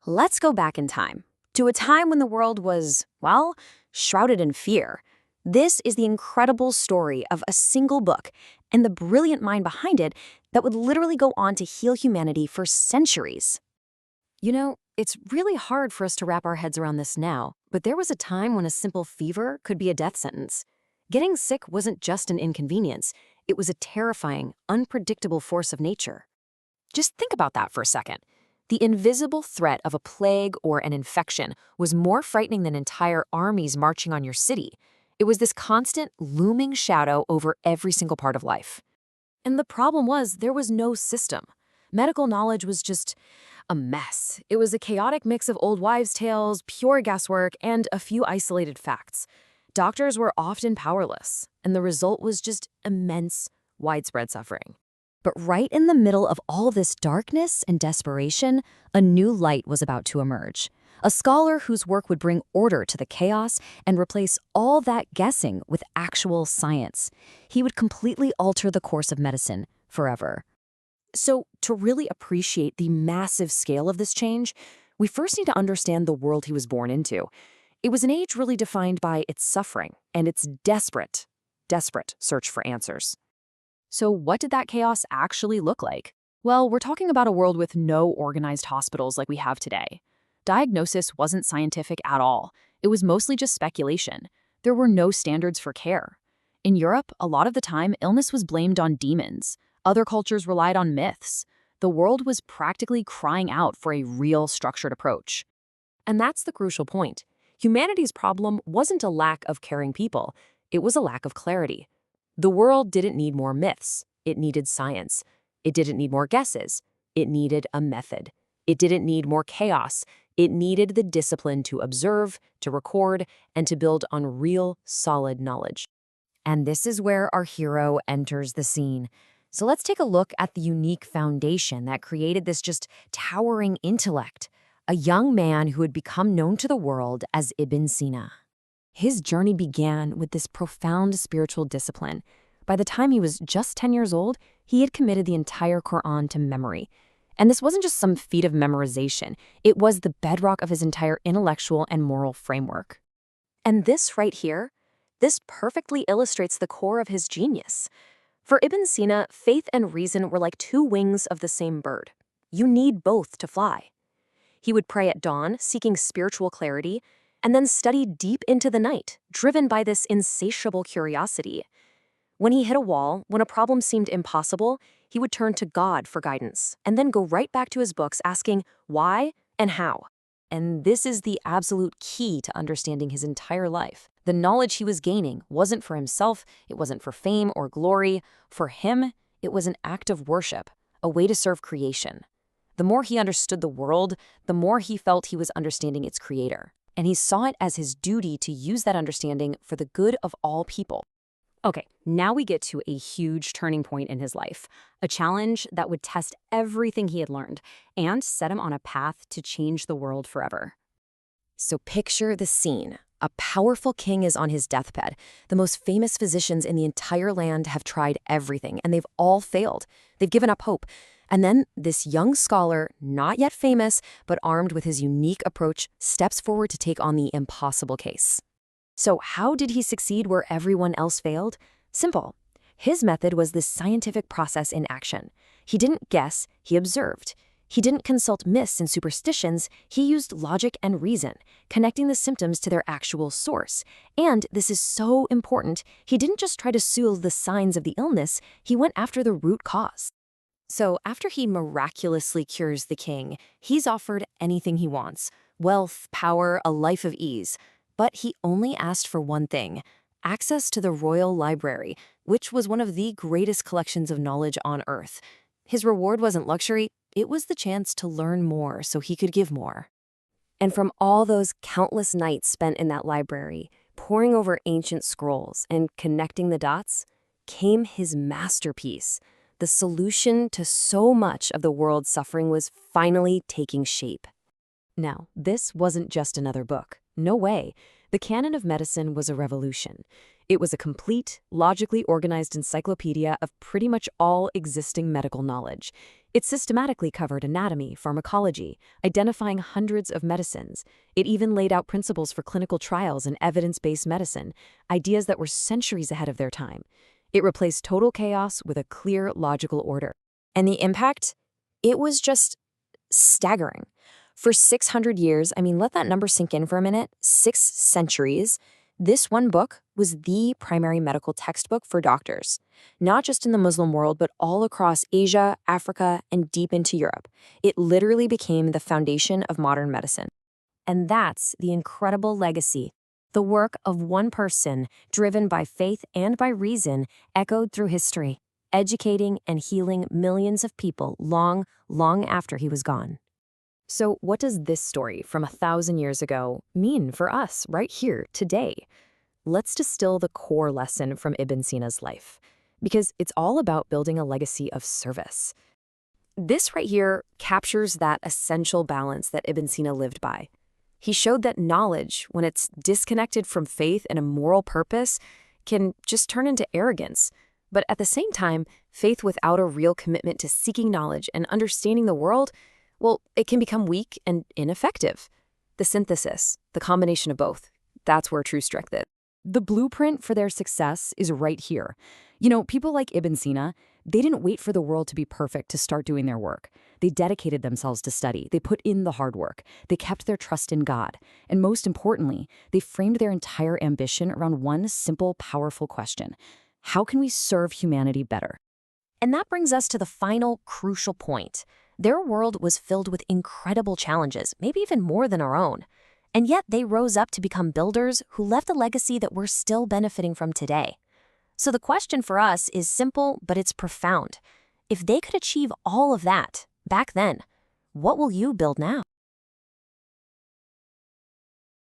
Let's go back in time, to a time when the world was, well, shrouded in fear. This is the incredible story of a single book and the brilliant mind behind it that would literally go on to heal humanity for centuries. It's really hard for us to wrap our heads around this now, but there was a time when a simple fever could be a death sentence. Getting sick wasn't just an inconvenience, it was a terrifying, unpredictable force of nature. Just think about that for a second. The invisible threat of a plague or an infection was more frightening than entire armies marching on your city. It was this constant, looming shadow over every single part of life. And the problem was, there was no system. Medical knowledge was just a mess. It was a chaotic mix of old wives' tales, pure guesswork, and a few isolated facts. Doctors were often powerless, and the result was just immense, widespread suffering. But right in the middle of all this darkness and desperation, a new light was about to emerge. A scholar whose work would bring order to the chaos and replace all that guessing with actual science. He would completely alter the course of medicine forever. So, to really appreciate the massive scale of this change, we first need to understand the world he was born into. It was an age really defined by its suffering and its desperate search for answers. So what did that chaos actually look like? Well, we're talking about a world with no organized hospitals like we have today. Diagnosis wasn't scientific at all. It was mostly just speculation. There were no standards for care. In Europe, a lot of the time, illness was blamed on demons. Other cultures relied on myths. The world was practically crying out for a real structured approach. And that's the crucial point. Humanity's problem wasn't a lack of caring people. It was a lack of clarity. The world didn't need more myths. It needed science. It didn't need more guesses. It needed a method. It didn't need more chaos. It needed the discipline to observe, to record, and to build on real, solid knowledge. And this is where our hero enters the scene. So let's take a look at the unique foundation that created this just towering intellect, a young man who had become known to the world as Ibn Sina. His journey began with this profound spiritual discipline. By the time he was just 10 years old, he had committed the entire Quran to memory. And this wasn't just some feat of memorization. It was the bedrock of his entire intellectual and moral framework. And this right here, this perfectly illustrates the core of his genius. For Ibn Sina, faith and reason were like two wings of the same bird. You need both to fly. He would pray at dawn, seeking spiritual clarity, and then study deep into the night, driven by this insatiable curiosity. When he hit a wall, when a problem seemed impossible, he would turn to God for guidance, and then go right back to his books asking why and how. And this is the absolute key to understanding his entire life. The knowledge he was gaining wasn't for himself, it wasn't for fame or glory. For him, it was an act of worship, a way to serve creation. The more he understood the world, the more he felt he was understanding its creator. And he saw it as his duty to use that understanding for the good of all people. Okay, now we get to a huge turning point in his life, a challenge that would test everything he had learned and set him on a path to change the world forever. So picture the scene. A powerful king is on his deathbed. The most famous physicians in the entire land have tried everything, and they've all failed. They've given up hope. And then this young scholar, not yet famous, but armed with his unique approach, steps forward to take on the impossible case. So how did he succeed where everyone else failed? Simple. His method was this scientific process in action. He didn't guess, he observed. He didn't consult myths and superstitions, he used logic and reason, connecting the symptoms to their actual source. And this is so important, he didn't just try to soothe the signs of the illness, he went after the root cause. So after he miraculously cures the king, he's offered anything he wants: wealth, power, a life of ease. But he only asked for one thing: access to the royal library, which was one of the greatest collections of knowledge on earth. His reward wasn't luxury, it was the chance to learn more so he could give more. And from all those countless nights spent in that library, poring over ancient scrolls and connecting the dots, came his masterpiece. The solution to so much of the world's suffering was finally taking shape. Now, this wasn't just another book. No way. The canon of medicine was a revolution. It was a complete, logically organized encyclopedia of pretty much all existing medical knowledge. It systematically covered anatomy, pharmacology, identifying hundreds of medicines. It even laid out principles for clinical trials and evidence-based medicine, ideas that were centuries ahead of their time. It replaced total chaos with a clear, logical order. And the impact? It was just staggering. For 600 years, let that number sink in for a minute, 6 centuries, this one book was the primary medical textbook for doctors, not just in the Muslim world, but all across Asia, Africa, and deep into Europe. It literally became the foundation of modern medicine. And that's the incredible legacy. The work of one person, driven by faith and by reason, echoed through history, educating and healing millions of people long, long after he was gone. So what does this story from 1,000 years ago mean for us right here, today? Let's distill the core lesson from Ibn Sina's life, because it's all about building a legacy of service. This right here captures that essential balance that Ibn Sina lived by. He showed that knowledge, when it's disconnected from faith and a moral purpose, can just turn into arrogance. But at the same time, faith without a real commitment to seeking knowledge and understanding the world, well, it can become weak and ineffective. The synthesis, the combination of both, that's where true strength is. The blueprint for their success is right here. People like Ibn Sina, they didn't wait for the world to be perfect to start doing their work. They dedicated themselves to study. They put in the hard work. They kept their trust in God. And most importantly, they framed their entire ambition around one simple, powerful question. How can we serve humanity better? And that brings us to the final crucial point. Their world was filled with incredible challenges, maybe even more than our own. And yet they rose up to become builders who left a legacy that we're still benefiting from today. So the question for us is simple, but it's profound. If they could achieve all of that back then, what will you build now?